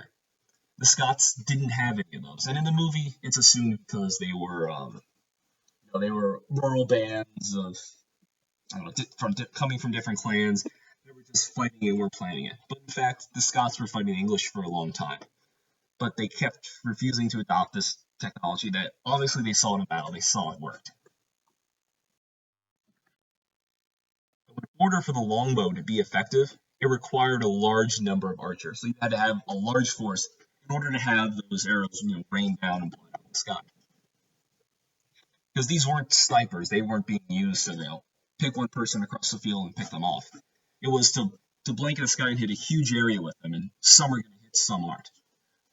The Scots didn't have any of those, and in the movie, it's assumed because they were rural bands of coming from different clans. They were just fighting and were planning it. But in fact, the Scots were fighting the English for a long time. But they kept refusing to adopt this technology that obviously they saw in a battle. They saw it worked. In order for the longbow to be effective, it required a large number of archers. So you had to have a large force in order to have those arrows rain down and blow out of the sky. Because these weren't snipers. They weren't being used to pick one person across the field and pick them off. It was to blanket the sky and hit a huge area with them, and some are going to hit, some aren't.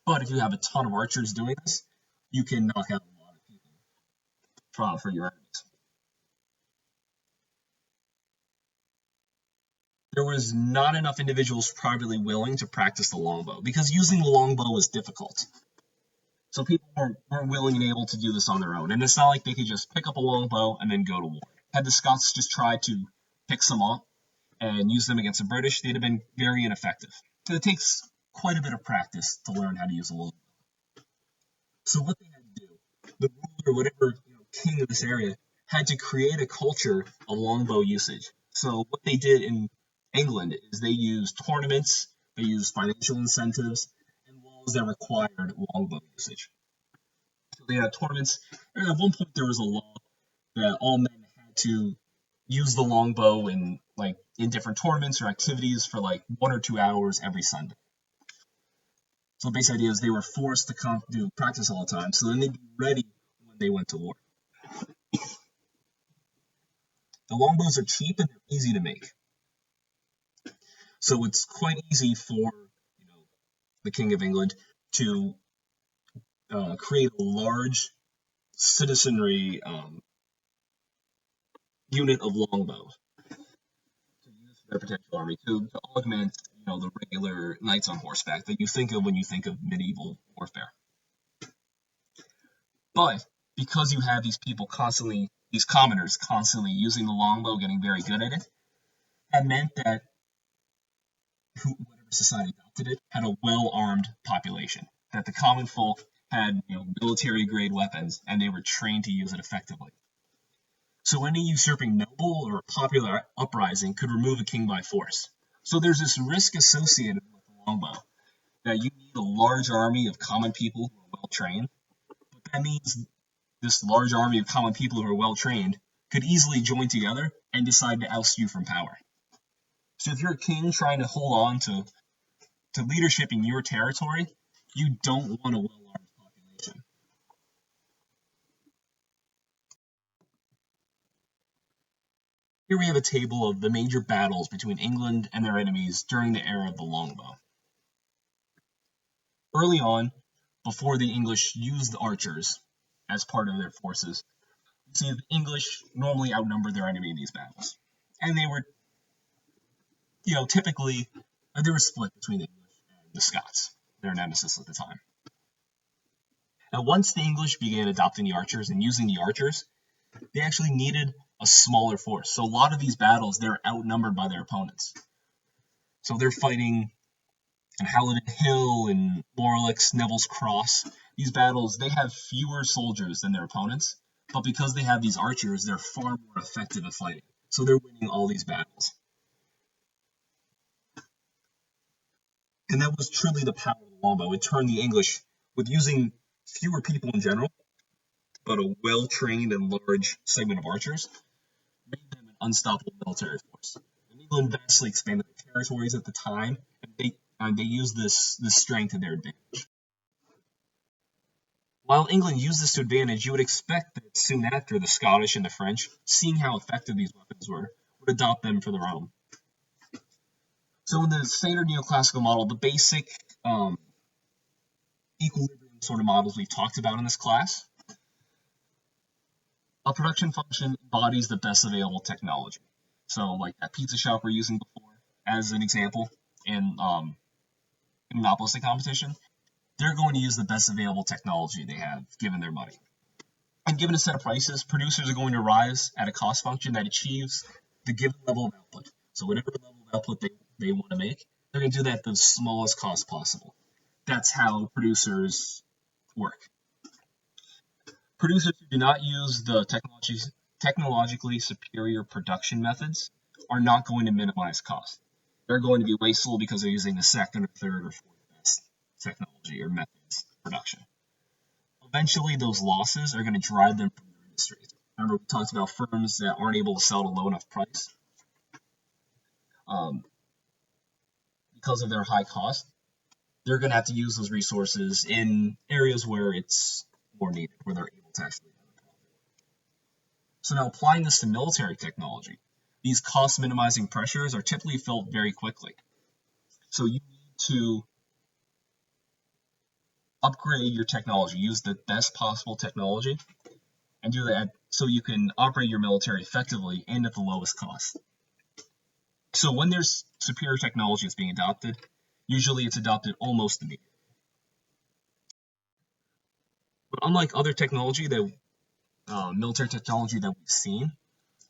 But if you have a ton of archers doing this, you can knock out a lot of people for your enemies. there was not enough individuals privately willing to practice the longbow because using the longbow is difficult. So people weren't willing and able to do this on their own. And it's not like they could just pick up a longbow and then go to war. Had the Scots just tried to pick some up and use them against the British, they'd have been very ineffective. So it takes quite a bit of practice to learn how to use a longbow. So what they had to do, the ruler, whatever king of this area, had to create a culture of longbow usage. So what they did in England is they used tournaments, they used financial incentives, and laws that required longbow usage. So they had tournaments, and at one point there was a law that all men had to use the longbow in different tournaments or activities for 1 or 2 hours every Sunday. So the basic idea is they were forced to do practice all the time, so then they'd be ready when they went to war. The longbows are cheap and they're easy to make. So it's quite easy for the King of England to create a large citizenry unit of longbows to use for their potential army to augment the regular knights on horseback that you think of when you think of medieval warfare. But because you have these commoners constantly using the longbow, getting very good at it, that meant that whatever society adopted it had a well-armed population. That the common folk had military-grade weapons, and they were trained to use it effectively. So any usurping noble or popular uprising could remove a king by force. So there's this risk associated with the longbow, that you need a large army of common people who are well-trained, but that means this large army of common people who are well-trained could easily join together and decide to oust you from power. So if you're a king trying to hold on to leadership in your territory, you don't want a well-armed population. Here we have a table of the major battles between England and their enemies during the era of the longbow. Early on, before the English used archers as part of their forces, you see the English normally outnumbered their enemy in these battles. And they were, typically, they were split between the English and the Scots, their nemesis at the time. Now, once the English began adopting the archers and using the archers, they actually needed a smaller force. So a lot of these battles, they're outnumbered by their opponents. So they're fighting in Halidon Hill and Morlick's Neville's Cross. These battles, they have fewer soldiers than their opponents, but because they have these archers, they're far more effective at fighting. So they're winning all these battles. And that was truly the power of the longbow. It turned the English, with using fewer people in general, but a well-trained and large segment of archers, made them an unstoppable military force. And England vastly expanded their territories at the time, and they used this strength to their advantage. While England used this to advantage, you would expect that soon after the Scottish and the French, seeing how effective these weapons were, would adopt them for their own. So in the standard neoclassical model, the basic equilibrium sort of models we've talked about in this class, a production function embodies the best available technology. So like that pizza shop we're using before as an example in monopolistic competition, they're going to use the best available technology they have given their money. And given a set of prices, producers are going to rise at a cost function that achieves the given level of output. So whatever level of output they want to make, they're going to do that at the smallest cost possible. That's how producers work. Producers who do not use the technologically superior production methods are not going to minimize cost. They're going to be wasteful because they're using the second or third or fourth best technology or methods of production. Eventually, those losses are going to drive them from their industries. Remember, we talked about firms that aren't able to sell at a low enough price because of their high cost. They're going to have to use those resources in areas where it's more needed, where they're able to actually have a profit. So now applying this to military technology, these cost minimizing pressures are typically felt very quickly. So you need to upgrade your technology, use the best possible technology, and do that so you can operate your military effectively and at the lowest cost. So when there's superior technology that's being adopted, usually it's adopted almost immediately. But unlike other technology that military technology that we've seen,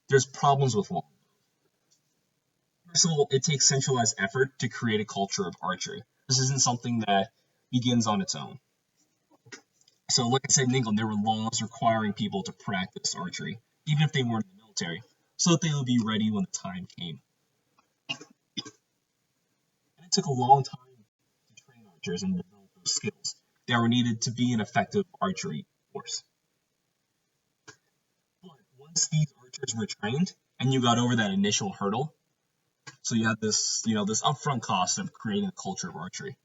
there's problems with one. First of all, it takes centralized effort to create a culture of archery. This isn't something that begins on its own. So, like I said, in England, there were laws requiring people to practice archery, even if they weren't in the military, so that they would be ready when the time came. And it took a long time to train archers and develop those skills that were needed to be an effective archery force. But once these archers were trained, and you got over that initial hurdle, so you had this, this upfront cost of creating a culture of archery.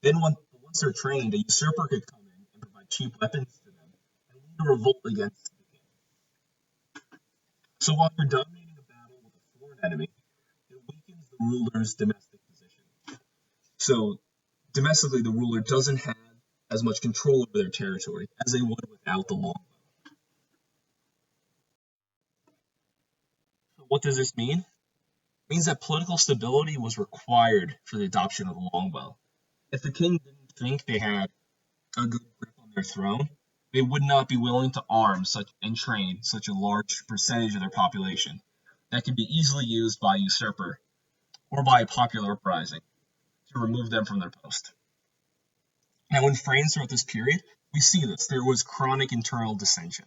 Then once they're trained, a usurper could come in and provide cheap weapons to them and lead a revolt against the king. So while you're dominating a battle with a foreign enemy, it weakens the ruler's domestic position. So domestically, the ruler doesn't have as much control over their territory as they would without the longbow. So what does this mean? It means that political stability was required for the adoption of the longbow. If the king didn't think they had a good grip on their throne, they would not be willing to arm and train such a large percentage of their population that could be easily used by a usurper or by a popular uprising to remove them from their post. Now, in France throughout this period, we see this. There was chronic internal dissension.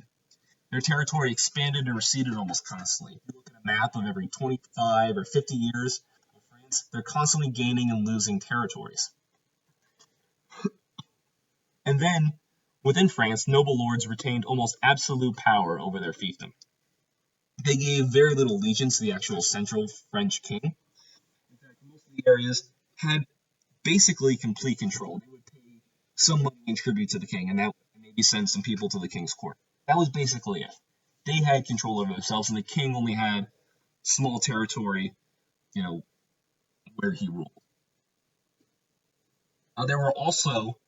Their territory expanded and receded almost constantly. If you look at a map of every 25 or 50 years of France, they're constantly gaining and losing territories. And then, within France, noble lords retained almost absolute power over their fiefdom. They gave very little allegiance to the actual central French king. In fact, most of the areas had basically complete control. They would pay some money in tribute to the king, and maybe send some people to the king's court. That was basically it. They had control over themselves, and the king only had small territory, where he ruled. There were also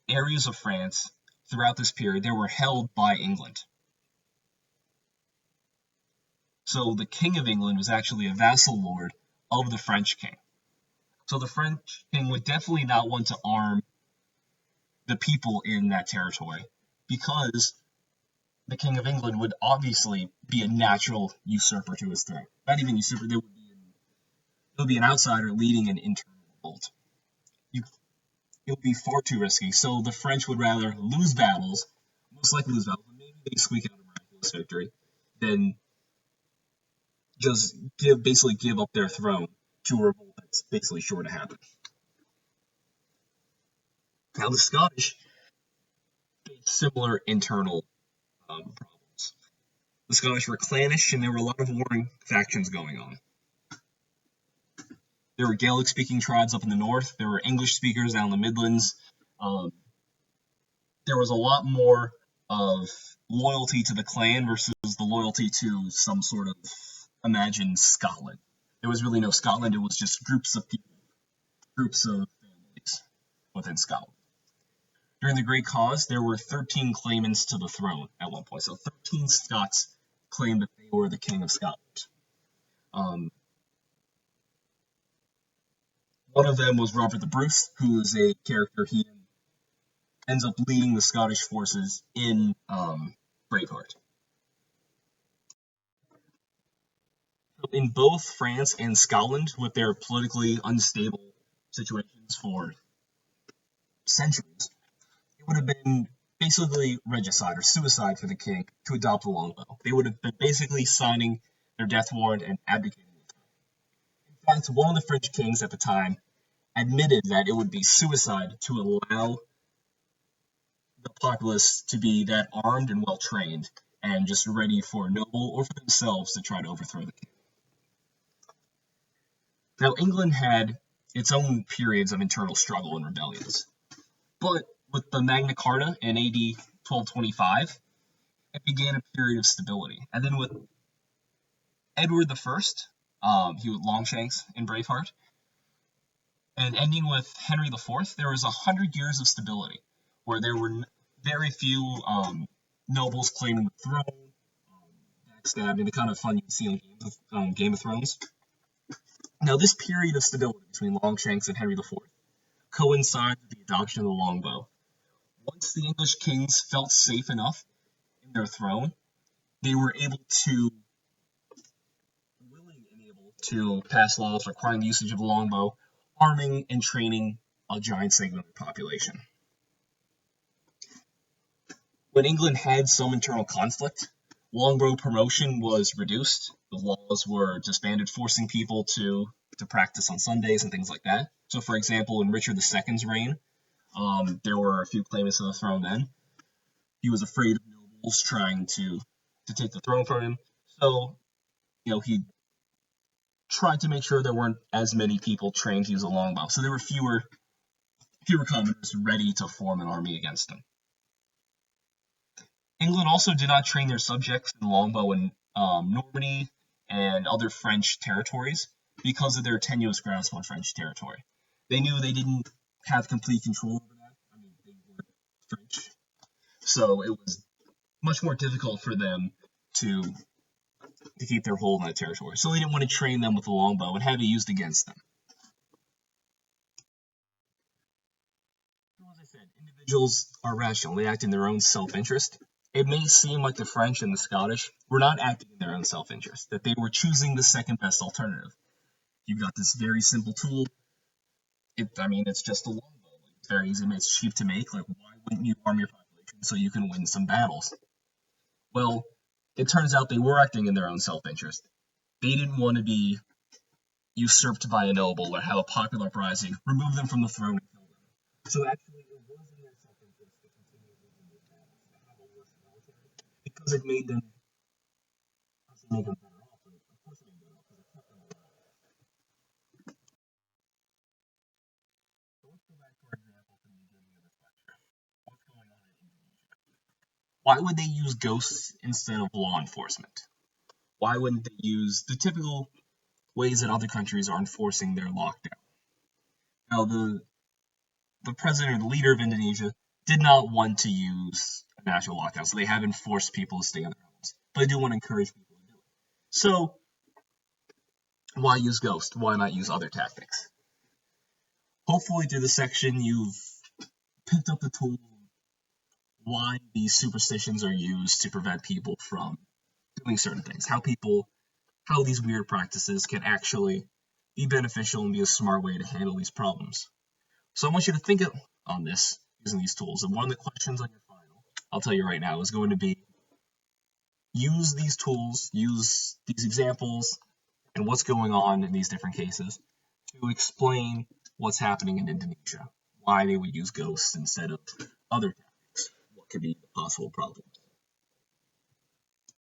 areas of France throughout this period that were held by England. So the King of England was actually a vassal lord of the French king. So the French king would definitely not want to arm the people in that territory, because the King of England would obviously be a natural usurper to his throne. Not even usurper, there would be an outsider leading an internal revolt. It would be far too risky, so the French would rather lose battles, most likely lose battles, but maybe they squeak out a miraculous victory, than just basically give up their throne to a revolt that's basically sure to happen. Now the Scottish faced similar internal problems. The Scottish were clannish, and there were a lot of warring factions going on. There were Gaelic-speaking tribes up in the north. There were English speakers down in the Midlands. There was a lot more of loyalty to the clan versus the loyalty to some sort of imagined Scotland. There was really no Scotland. It was just groups of people, groups of families within Scotland. During the Great Cause, there were 13 claimants to the throne at one point. So 13 Scots claimed that they were the King of Scotland. One of them was Robert the Bruce, who is a character. He ends up leading the Scottish forces in Braveheart. In both France and Scotland, with their politically unstable situations for centuries, it would have been basically regicide or suicide for the king to adopt the longbow. They would have been basically signing their death warrant and abdicating. In fact, one of the French kings at the time admitted that it would be suicide to allow the populace to be that armed and well trained and just ready for a noble or for themselves to try to overthrow the king. Now, England had its own periods of internal struggle and rebellions, but with the Magna Carta in AD 1225, it began a period of stability. And then with Edward I, he was Longshanks in Braveheart, and ending with Henry IV, there was 100 years of stability, where there were very few nobles claiming the throne. backstabbing, the kind of fun you see on Game of Thrones. Now, this period of stability between Longshanks and Henry IV coincides with the adoption of the longbow. Once the English kings felt safe enough in their throne, they were willing and able to pass laws requiring the usage of the longbow, arming and training a giant segment of the population. When England had some internal conflict, longbow promotion was reduced. The laws were disbanded, forcing people to practice on Sundays and things like that. So, for example, in Richard II's reign, there were a few claimants to the throne then. He was afraid of nobles trying to take the throne from him. So, he tried to make sure there weren't as many people trained to use a longbow. So there were fewer commoners ready to form an army against him. England also did not train their subjects in longbow in Normandy and other French territories because of their tenuous grasp on French territory. They knew they didn't have complete control over that. I mean, they were French. So it was much more difficult for them to keep their hold on that territory. So they didn't want to train them with the longbow and have it used against them. So as I said, individuals are rational. They act in their own self-interest. It may seem like the French and the Scottish were not acting in their own self-interest, that they were choosing the second best alternative. You've got this very simple tool. It's just a longbow. It's very easy. It's cheap to make. Why wouldn't you arm your population so you can win some battles? Well, it turns out they were acting in their own self-interest. They didn't want to be usurped by a noble or have a popular uprising, remove them from the throne and kill them. So actually, it was in their self-interest to continue losing these battles, to have a worse military, because it made them better off. But of course, it made them better off because it kept them alive. So let's go back to our example from the beginning of this lecture. What's going on in Indonesia? Why would they use ghosts instead of law enforcement? Why wouldn't they use the typical ways that other countries are enforcing their lockdown? Now, the president or the leader of Indonesia did not want to use a national lockdown, so they haven't forced people to stay in their homes. But they do want to encourage people to do it. So, why use ghosts? Why not use other tactics? Hopefully, through this section, you've picked up the tool why these superstitions are used to prevent people from doing certain things. How these weird practices can actually be beneficial and be a smart way to handle these problems. So I want you to think on this using these tools. And one of the questions on your final, I'll tell you right now, is going to be use these tools, use these examples, and what's going on in these different cases to explain what's happening in Indonesia, why they would use ghosts instead of other tactics, what could be the possible problems.